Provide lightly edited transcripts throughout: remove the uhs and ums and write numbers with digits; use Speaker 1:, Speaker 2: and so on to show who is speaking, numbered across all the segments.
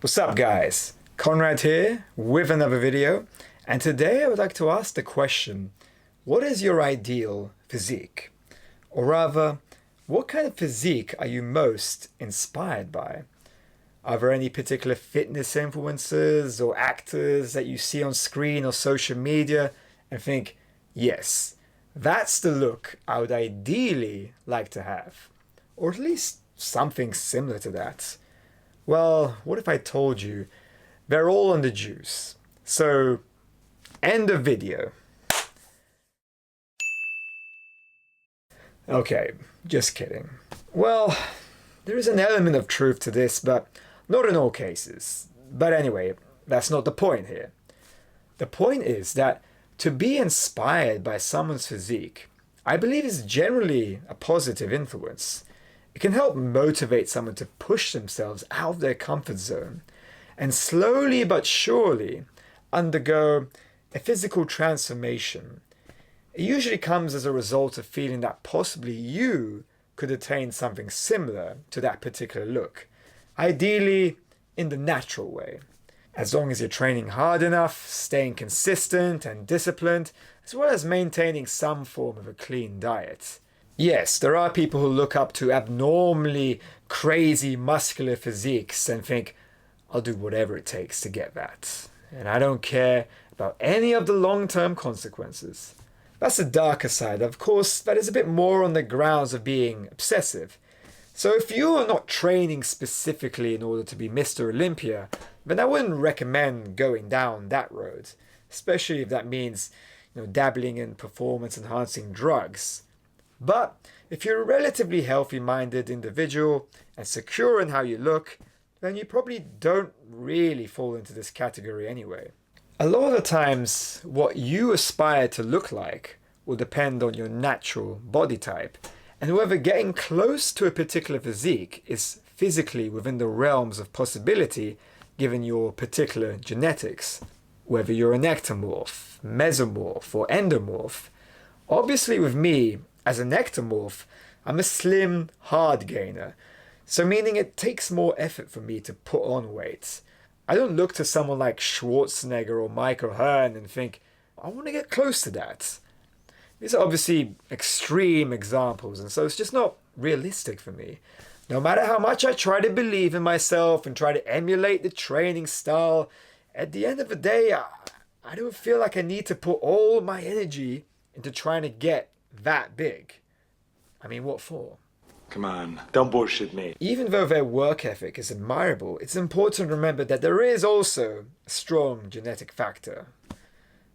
Speaker 1: What's up guys? Conrad here with another video, and today I would like to ask the question, what is your ideal physique? Or rather, what kind of physique are you most inspired by? Are there any particular fitness influencers or actors that you see on screen or social media and think, yes, that's the look I would ideally like to have? Or at least something similar to that. Well, what if I told you they're all on the juice? So, end of video. Okay, just kidding. Well, there is an element of truth to this, but not in all cases. But anyway, that's not the point here. The point is that to be inspired by someone's physique, I believe is generally a positive influence. It can help motivate someone to push themselves out of their comfort zone and slowly but surely undergo a physical transformation. It usually comes as a result of feeling that possibly you could attain something similar to that particular look, ideally in the natural way. As long as you're training hard enough, staying consistent and disciplined, as well as maintaining some form of a clean diet. Yes, there are people who look up to abnormally crazy muscular physiques and think, I'll do whatever it takes to get that. And I don't care about any of the long-term consequences. That's the darker side. Of course, that is a bit more on the grounds of being obsessive. So if you are not training specifically in order to be Mr. Olympia, then I wouldn't recommend going down that road, especially if that means, dabbling in performance-enhancing drugs. But if you're a relatively healthy-minded individual and secure in how you look, then you probably don't really fall into this category anyway. A lot of the times, what you aspire to look like will depend on your natural body type, and whether getting close to a particular physique is physically within the realms of possibility given your particular genetics. Whether you're an ectomorph, mesomorph, or endomorph. Obviously with me, as an ectomorph, I'm a slim, hard gainer, so meaning it takes more effort for me to put on weight. I don't look to someone like Schwarzenegger or Michael Hearn and think, I want to get close to that. These are obviously extreme examples, and so it's just not realistic for me. No matter how much I try to believe in myself and try to emulate the training style, at the end of the day, I don't feel like I need to put all my energy into trying to get that big. I mean, what for?
Speaker 2: Come on, don't bullshit me.
Speaker 1: Even though their work ethic is admirable, it's important to remember that there is also a strong genetic factor.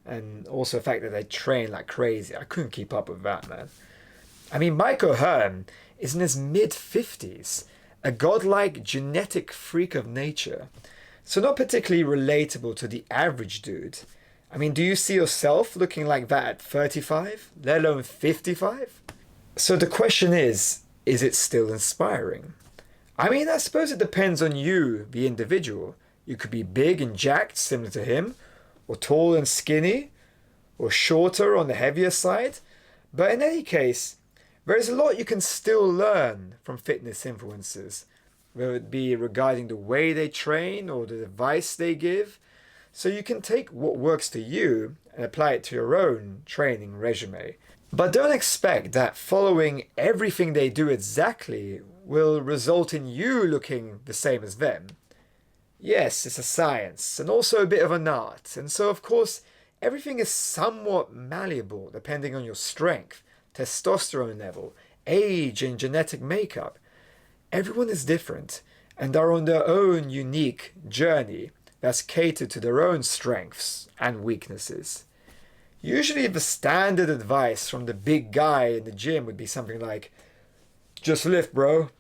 Speaker 1: And also the fact that they train like crazy. I couldn't keep up with that, man. I mean, Michael Hearn is in his mid-50s, a godlike genetic freak of nature. So not particularly relatable to the average dude. I mean, do you see yourself looking like that at 35, let alone 55? So the question is it still inspiring? I mean, I suppose it depends on you, the individual. You could be big and jacked, similar to him, or tall and skinny, or shorter on the heavier side. But in any case, there is a lot you can still learn from fitness influencers, whether it be regarding the way they train or the advice they give. So you can take what works to you and apply it to your own training resume. But don't expect that following everything they do exactly will result in you looking the same as them. Yes, it's a science and also a bit of an art. And so of course, everything is somewhat malleable depending on your strength, testosterone level, age and genetic makeup. Everyone is different and are on their own unique journey that's catered to their own strengths and weaknesses. Usually the standard advice from the big guy in the gym would be something like, just lift, bro.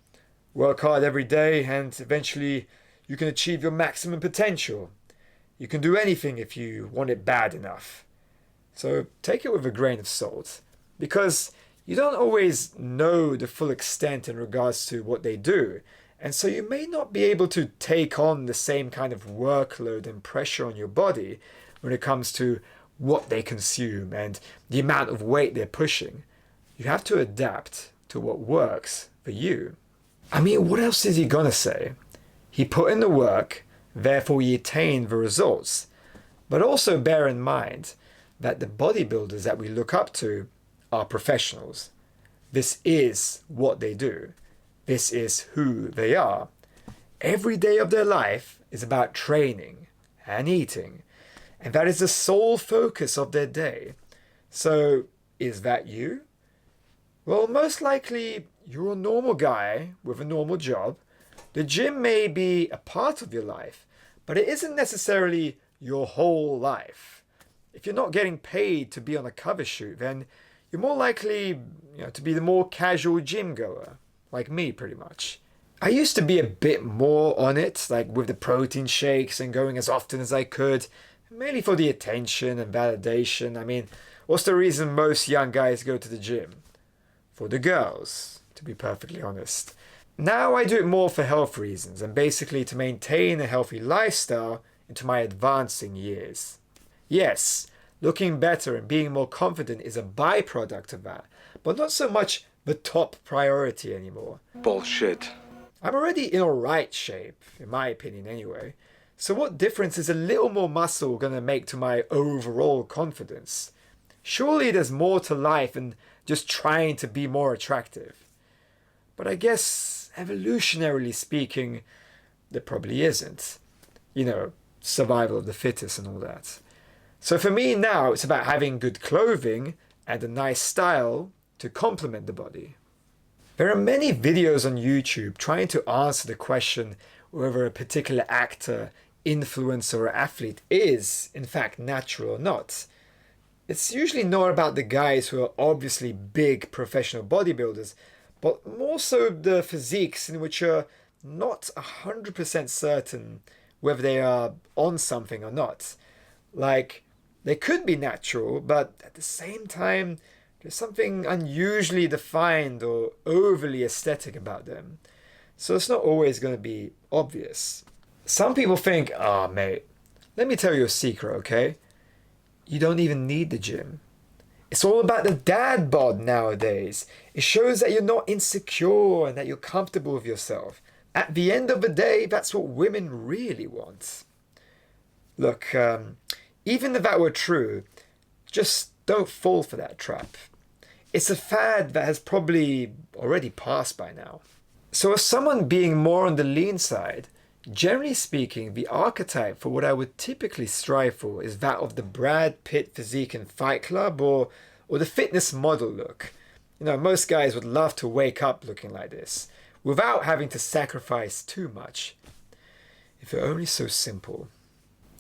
Speaker 1: Work hard every day and eventually you can achieve your maximum potential. You can do anything if you want it bad enough. So take it with a grain of salt, because you don't always know the full extent in regards to what they do. And so you may not be able to take on the same kind of workload and pressure on your body when it comes to what they consume and the amount of weight they're pushing. You have to adapt to what works for you. I mean, what else is he gonna say? He put in the work, Therefore, you attain the results. But also bear in mind that the bodybuilders that we look up to are professionals. This is what they do. This is who they are. Every day of their life is about training and eating, and that is the sole focus of their day. So, is that you? Well, most likely you're a normal guy with a normal job. The gym may be a part of your life, but it isn't necessarily your whole life. If you're not getting paid to be on a cover shoot, then you're more likely, to be the more casual gym goer, like me pretty much. I used to be a bit more on it, like with the protein shakes and going as often as I could, mainly for the attention and validation. I mean, what's the reason most young guys go to the gym? For the girls, to be perfectly honest. Now I do it more for health reasons and basically to maintain a healthy lifestyle into my advancing years. Yes, looking better and being more confident is a byproduct of that, but not so much the top priority anymore.
Speaker 2: Bullshit.
Speaker 1: I'm already in alright shape, in my opinion anyway, so what difference is a little more muscle gonna make to my overall confidence? Surely there's more to life than just trying to be more attractive. But I guess, evolutionarily speaking, there probably isn't. Survival of the fittest and all that. So for me now, it's about having good clothing and a nice style to complement the body. There are many videos on YouTube trying to answer the question whether a particular actor, influencer, or athlete is, in fact, natural or not. It's usually not about the guys who are obviously big professional bodybuilders, but more so the physiques in which you're not 100% certain whether they are on something or not. Like, they could be natural, but at the same time, there's something unusually defined or overly aesthetic about them. So it's not always going to be obvious. Some people think, mate, let me tell you a secret, okay? You don't even need the gym. It's all about the dad bod nowadays. It shows that you're not insecure and that you're comfortable with yourself. At the end of the day, that's what women really want. Look, even if that were true, just don't fall for that trap. It's a fad that has probably already passed by now. So as someone being more on the lean side, generally speaking, the archetype for what I would typically strive for is that of the Brad Pitt physique in Fight Club or the fitness model look. Most guys would love to wake up looking like this, without having to sacrifice too much. If it were only so simple.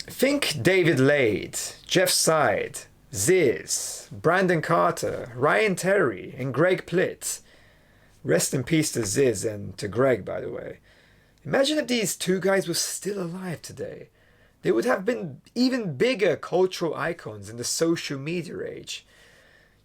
Speaker 1: Think David Lade, Jeff Seid, Ziz, Brandon Carter, Ryan Terry, and Greg Plitt. Rest in peace to Ziz and to Greg, by the way. Imagine if these two guys were still alive today. They would have been even bigger cultural icons in the social media age.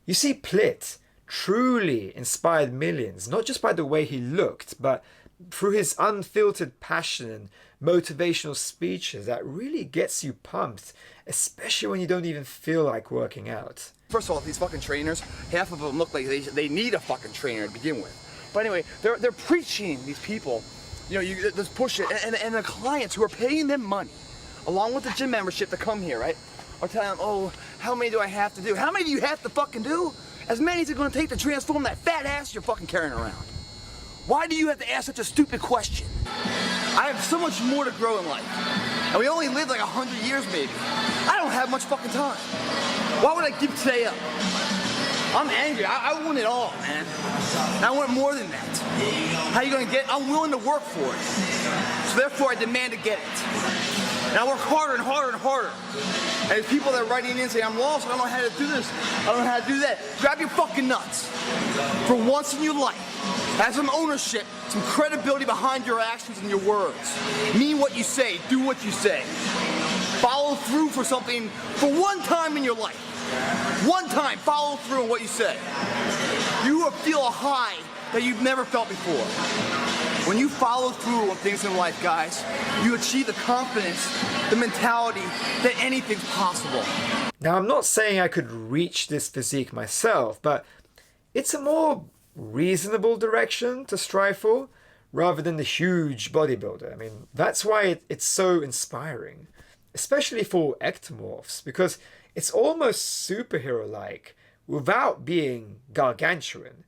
Speaker 1: You see, Plitt truly inspired millions, not just by the way he looked, but through his unfiltered passion and motivational speeches that really gets you pumped, especially when you don't even feel like working out.
Speaker 3: First of all, these fucking trainers, half of them look like they need a fucking trainer to begin with. But anyway, they're preaching these people, you just push it, and the clients who are paying them money, along with the gym membership to come here, right, are telling them, oh, how many do I have to do? How many do you have to fucking do? As many as it's gonna take to transform that fat ass you're fucking carrying around. Why do you have to ask such a stupid question? I have so much more to grow in life. And we only live like 100 years maybe. I don't have much fucking time. Why would I give today up? I'm angry. I want it all, man. And I want more than that. How you gonna get it? I'm willing to work for it. So therefore I demand to get it. And I work harder and harder and harder. And there's people that are writing in saying, I'm lost, I don't know how to do this, I don't know how to do that. Grab your fucking nuts. For once in your life, have some ownership, some credibility behind your actions and your words. Mean what you say, do what you say. Follow through for something for one time in your life. One time, follow through on what you say. You will feel a high that you've never felt before. When you follow through on things in life, guys, you achieve the confidence, the mentality that anything's possible.
Speaker 1: Now, I'm not saying I could reach this physique myself, but it's a more reasonable direction to strive for, rather than the huge bodybuilder. I mean, that's why it's so inspiring, especially for ectomorphs, because it's almost superhero-like without being gargantuan.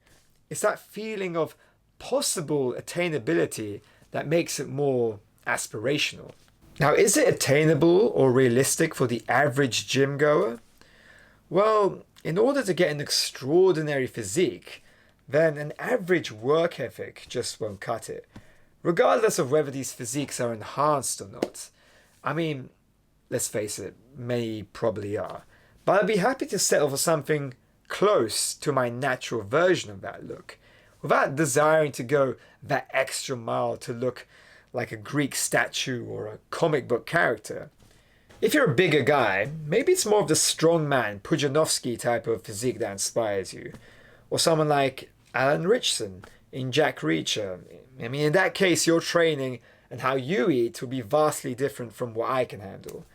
Speaker 1: It's that feeling of possible attainability that makes it more aspirational. Now, is it attainable or realistic for the average gym goer? Well, in order to get an extraordinary physique, then an average work ethic just won't cut it, regardless of whether these physiques are enhanced or not. I mean, let's face it, many probably are. But I'd be happy to settle for something close to my natural version of that look, without desiring to go that extra mile to look like a Greek statue or a comic book character. If you're a bigger guy, maybe it's more of the strongman Pujanovsky type of physique that inspires you, or someone like Alan Richson in Jack Reacher. I mean, in that case, your training and how you eat will be vastly different from what I can handle.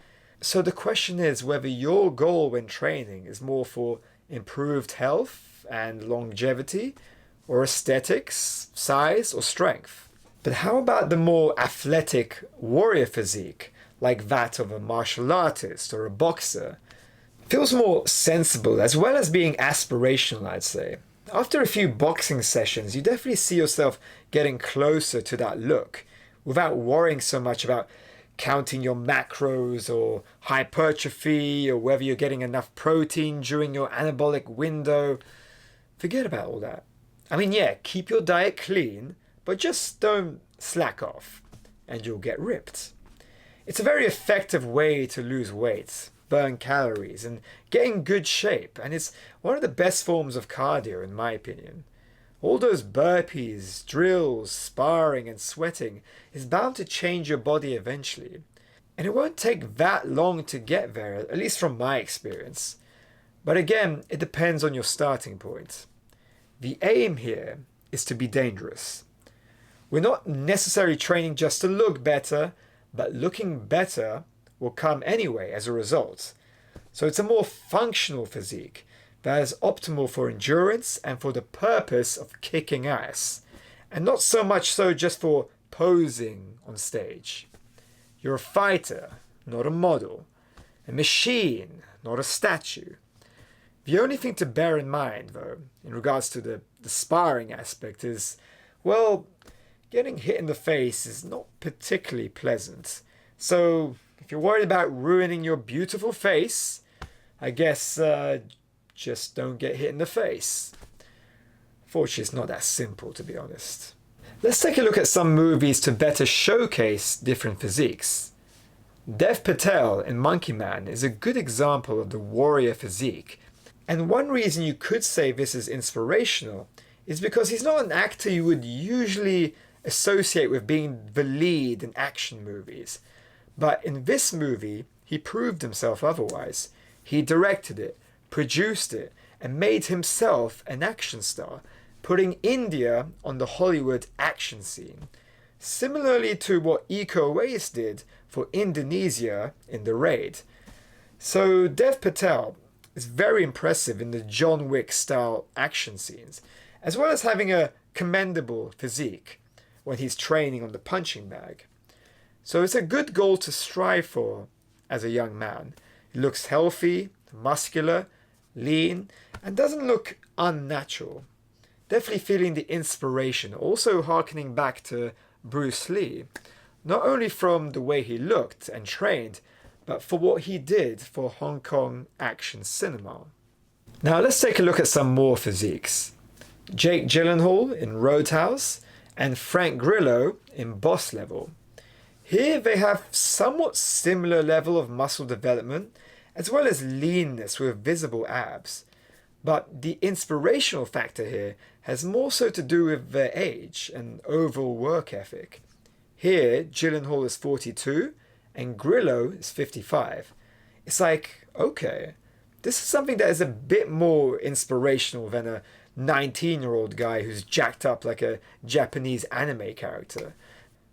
Speaker 1: So the question is whether your goal when training is more for improved health and longevity, or aesthetics, size, or strength. But how about the more athletic warrior physique, like that of a martial artist or a boxer? Feels more sensible as well as being aspirational, I'd say. After a few boxing sessions, you definitely see yourself getting closer to that look without worrying so much about counting your macros or hypertrophy or whether you're getting enough protein during your anabolic window. Forget about all that. I mean, yeah, keep your diet clean, but just don't slack off and you'll get ripped. It's a very effective way to lose weight, burn calories, and get in good shape, and it's one of the best forms of cardio in my opinion. All those burpees, drills, sparring, and sweating is bound to change your body eventually. And it won't take that long to get there, at least from my experience. But again, it depends on your starting point. The aim here is to be dangerous. We're not necessarily training just to look better, but looking better will come anyway as a result. So it's a more functional physique that is optimal for endurance and for the purpose of kicking ass, and not so much so just for posing on stage. You're a fighter, not a model, a machine, not a statue. The only thing to bear in mind, though, in regards to the sparring aspect is, well, getting hit in the face is not particularly pleasant. So if you're worried about ruining your beautiful face, I guess just don't get hit in the face. Fortunately, it's not that simple, to be honest. Let's take a look at some movies to better showcase different physiques. Dev Patel in Monkey Man is a good example of the warrior physique. And one reason you could say this is inspirational is because he's not an actor you would usually associate with being the lead in action movies. But in this movie, he proved himself otherwise. He directed it, produced it, and made himself an action star, putting India on the Hollywood action scene. Similarly to what Iko Uwais did for Indonesia in The Raid. So Dev Patel is very impressive in the John Wick style action scenes, as well as having a commendable physique when he's training on the punching bag. So it's a good goal to strive for as a young man. He looks healthy, muscular, lean, and doesn't look unnatural. Definitely feeling the inspiration, also harkening back to Bruce Lee, not only from the way he looked and trained, but for what he did for Hong Kong action cinema. Now let's take a look at some more physiques. Jake Gyllenhaal in Roadhouse and Frank Grillo in Boss Level. Here they have somewhat similar level of muscle development as well as leanness with visible abs. But the inspirational factor here has more so to do with their age and overall work ethic. Here, Gyllenhaal is 42 and Grillo is 55. It's like, okay, this is something that is a bit more inspirational than a 19-year-old guy who's jacked up like a Japanese anime character.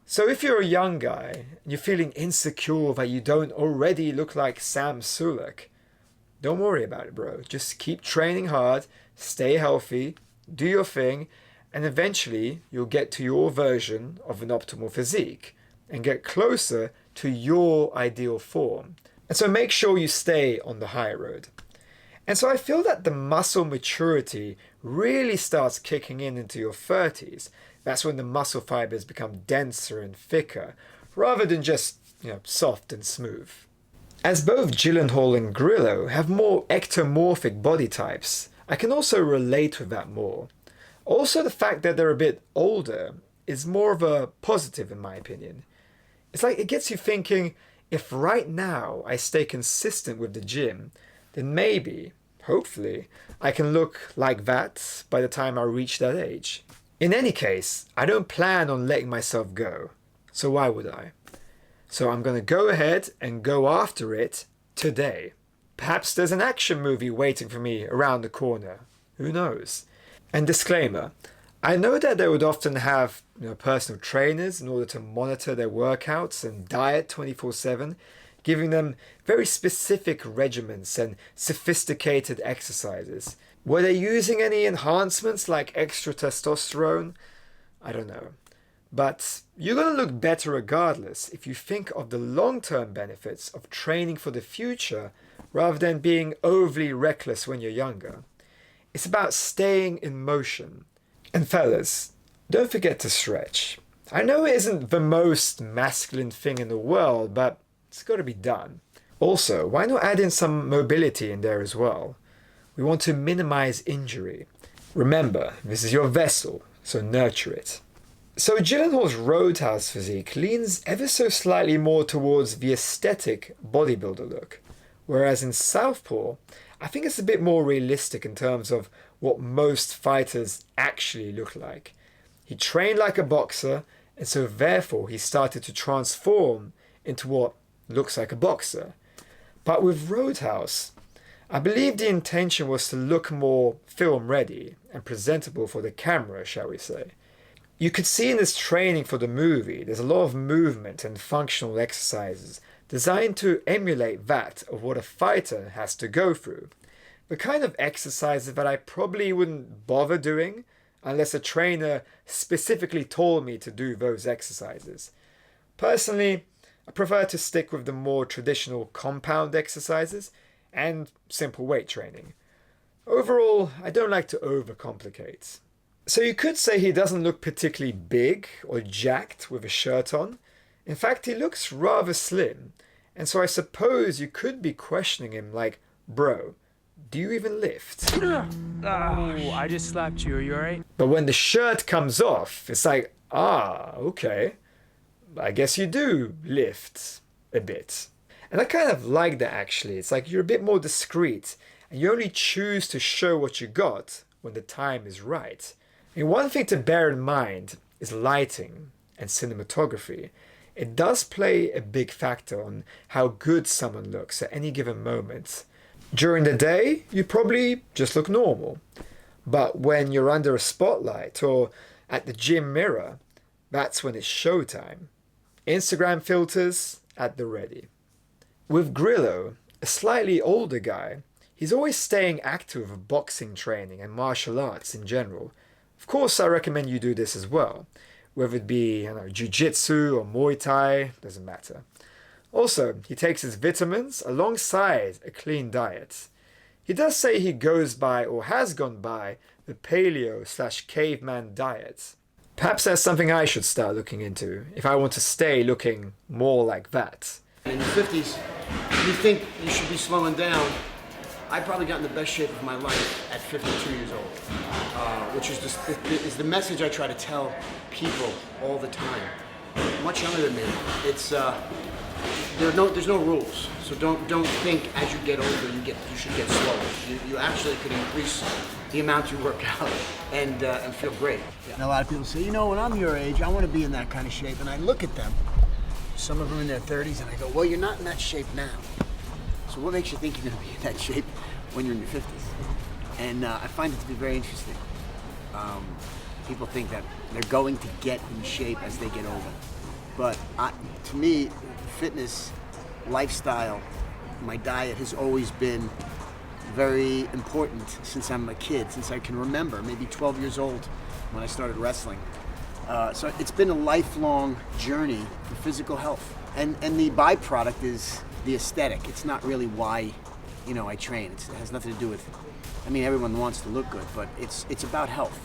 Speaker 1: So if you're a young guy and you're feeling insecure that you don't already look like Sam Sulek, don't worry about it, bro. Just keep training hard, stay healthy, do your thing, and eventually you'll get to your version of an optimal physique and get closer to your ideal form. And so make sure you stay on the high road. And so I feel that the muscle maturity really starts kicking in into your 30s. That's when the muscle fibers become denser and thicker, rather than just, soft and smooth. As both Gyllenhaal and Grillo have more ectomorphic body types, I can also relate with that more. Also, the fact that they're a bit older is more of a positive in my opinion. It's like it gets you thinking, if right now I stay consistent with the gym, then maybe, hopefully, I can look like that by the time I reach that age. In any case, I don't plan on letting myself go, so why would I? So I'm going to go ahead and go after it today. Perhaps there's an action movie waiting for me around the corner. Who knows? And disclaimer, I know that they would often have personal trainers in order to monitor their workouts and diet 24/7, giving them very specific regimens and sophisticated exercises. Were they using any enhancements like extra testosterone? I don't know. But you're going to look better regardless if you think of the long-term benefits of training for the future rather than being overly reckless when you're younger. It's about staying in motion. And fellas, don't forget to stretch. I know it isn't the most masculine thing in the world, but it's got to be done. Also, why not add in some mobility in there as well? We want to minimize injury. Remember, this is your vessel, so nurture it. So Gyllenhaal's Roadhouse physique leans ever so slightly more towards the aesthetic bodybuilder look, whereas in Southpaw, I think it's a bit more realistic in terms of what most fighters actually look like. He trained like a boxer, and so therefore he started to transform into what looks like a boxer. But with Roadhouse, I believe the intention was to look more film ready and presentable for the camera, shall we say. You could see in his training for the movie, there's a lot of movement and functional exercises designed to emulate that of what a fighter has to go through. The kind of exercises that I probably wouldn't bother doing unless a trainer specifically told me to do those exercises. Personally, I prefer to stick with the more traditional compound exercises and simple weight training. Overall, I don't like to overcomplicate. So you could say he doesn't look particularly big or jacked with a shirt on. In fact, he looks rather slim. And so I suppose you could be questioning him like, bro, do you even lift?
Speaker 4: Oh, I just slapped you. Are you alright?
Speaker 1: But when the shirt comes off, it's like, okay. I guess you do lift a bit. And I kind of like that actually. It's like you're a bit more discreet and you only choose to show what you got when the time is right. And one thing to bear in mind is lighting and cinematography. It does play a big factor on how good someone looks at any given moment. During the day, you probably just look normal. But when you're under a spotlight or at the gym mirror, that's when it's showtime. Instagram filters at the ready. With Grillo, a slightly older guy, he's always staying active with boxing training and martial arts in general. Of course, I recommend you do this as well. Whether it be jiu-jitsu or Muay Thai, doesn't matter. Also, he takes his vitamins alongside a clean diet. He does say he goes by or has gone by the paleo/caveman diet. Perhaps that's something I should start looking into if I want to stay looking more like that.
Speaker 5: In your 50s, you think you should be slowing down. I probably got in the best shape of my life at 52 years old, which is the message I try to tell people all the time. Much younger than me, it's there's no rules. So don't think as you get older you should get slower. You actually could increase the amount you work out and feel great. And a lot of people say, when I'm your age, I want to be in that kind of shape, and I look at them. Some of them in their 30s, and I go, well, you're not in that shape now. So what makes you think you're going to be in that shape when you're in your 50s? And I find it to be very interesting. People think that they're going to get in shape as they get older. But to me, fitness, lifestyle, my diet has always been very important since I'm a kid, since I can remember, maybe 12 years old. when I started wrestling. So it's been a lifelong journey for physical health. And the byproduct is the aesthetic. It's not really why, I train. It has nothing to do with, everyone wants to look good, but it's about health.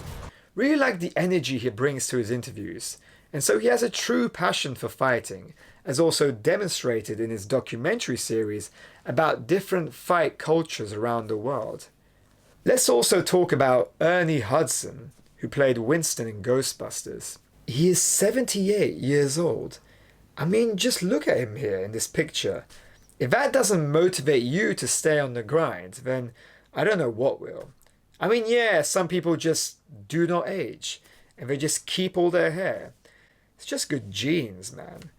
Speaker 1: Really like the energy he brings to his interviews, and so he has a true passion for fighting, as also demonstrated in his documentary series about different fight cultures around the world. Let's also talk about Ernie Hudson, who played Winston in Ghostbusters. He is 78 years old. Just look at him here in this picture. If that doesn't motivate you to stay on the grind, then I don't know what will. Yeah, some people just do not age, and they just keep all their hair. It's just good genes, man.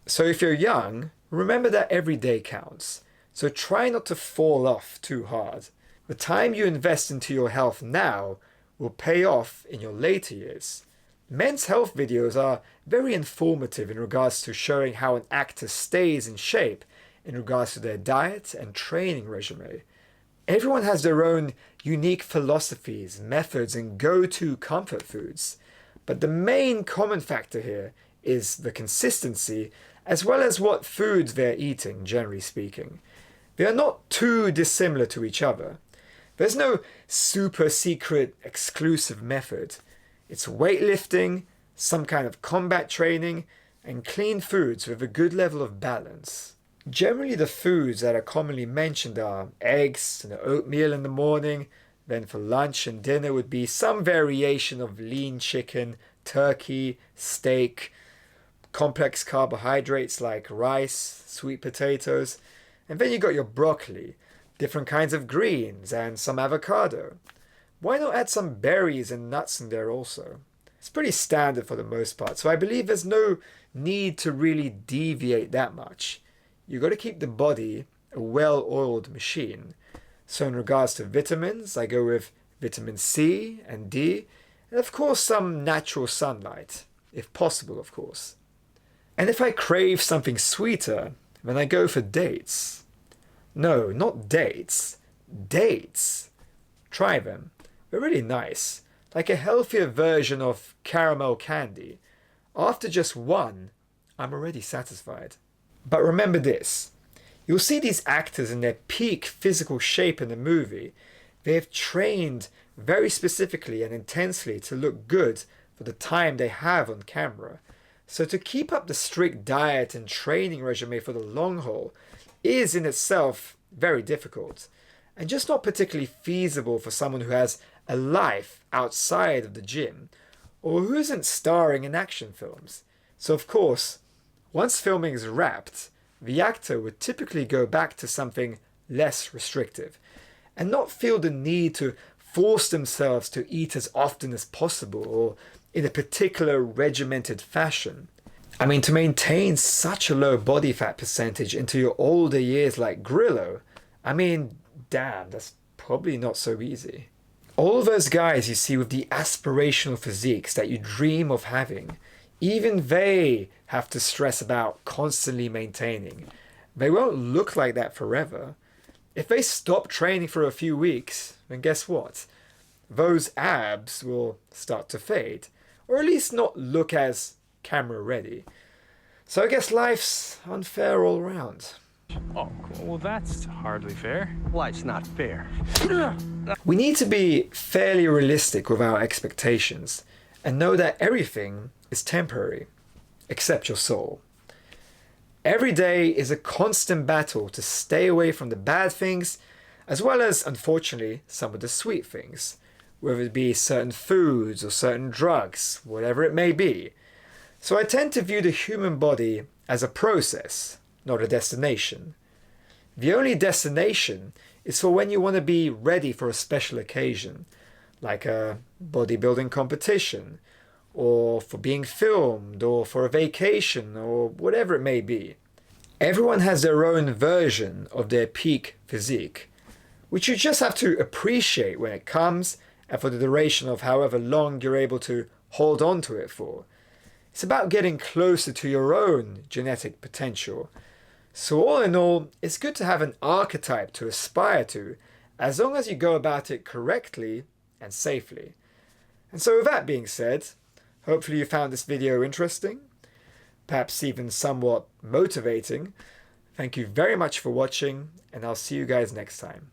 Speaker 1: So if you're young, remember that every day counts. So try not to fall off too hard. The time you invest into your health now will pay off in your later years. Men's health videos are very informative in regards to showing how an actor stays in shape in regards to their diet and training regimen. Everyone has their own unique philosophies, methods, and go-to comfort foods. But the main common factor here is the consistency, as well as what foods they're eating, generally speaking. They are not too dissimilar to each other. There's no super secret exclusive method. It's weightlifting, some kind of combat training, and clean foods with a good level of balance. Generally, the foods that are commonly mentioned are eggs and oatmeal in the morning. Then for lunch and dinner would be some variation of lean chicken, turkey, steak, complex carbohydrates like rice, sweet potatoes. And then you got your broccoli, different kinds of greens, and some avocado. Why not add some berries and nuts in there also? It's pretty standard for the most part, so I believe there's no need to really deviate that much. You got to keep the body a well-oiled machine. So in regards to vitamins, I go with vitamin C and D, and of course some natural sunlight, if possible, of course. And if I crave something sweeter, then I go for dates. No, not dates. Dates. Try them. They're really nice. Like a healthier version of caramel candy. After just one, I'm already satisfied. But remember this. You'll see these actors in their peak physical shape in the movie. They have trained very specifically and intensely to look good for the time they have on camera. So to keep up the strict diet and training regimen for the long haul is in itself very difficult, and just not particularly feasible for someone who has a life outside of the gym, or who isn't starring in action films. So of course, once filming is wrapped, the actor would typically go back to something less restrictive, and not feel the need to force themselves to eat as often as possible, or in a particular regimented fashion. To maintain such a low body fat percentage into your older years like Grillo, damn, that's probably not so easy. All those guys you see with the aspirational physiques that you dream of having, even they have to stress about constantly maintaining. They won't look like that forever. If they stop training for a few weeks, then guess what? Those abs will start to fade, or at least not look as camera ready. So I guess life's unfair all around.
Speaker 4: Oh, cool. Well, that's hardly fair.
Speaker 6: Life's not fair.
Speaker 1: We need to be fairly realistic with our expectations and know that everything is temporary, except your soul. Every day is a constant battle to stay away from the bad things, as well as, unfortunately, some of the sweet things, whether it be certain foods or certain drugs, whatever it may be. So I tend to view the human body as a process, not a destination. The only destination is for when you want to be ready for a special occasion, like a bodybuilding competition, or for being filmed, or for a vacation, or whatever it may be. Everyone has their own version of their peak physique, which you just have to appreciate when it comes and for the duration of however long you're able to hold on to it for. It's about getting closer to your own genetic potential. So all in all, it's good to have an archetype to aspire to, as long as you go about it correctly and safely. And so with that being said, hopefully you found this video interesting, perhaps even somewhat motivating. Thank you very much for watching, and I'll see you guys next time.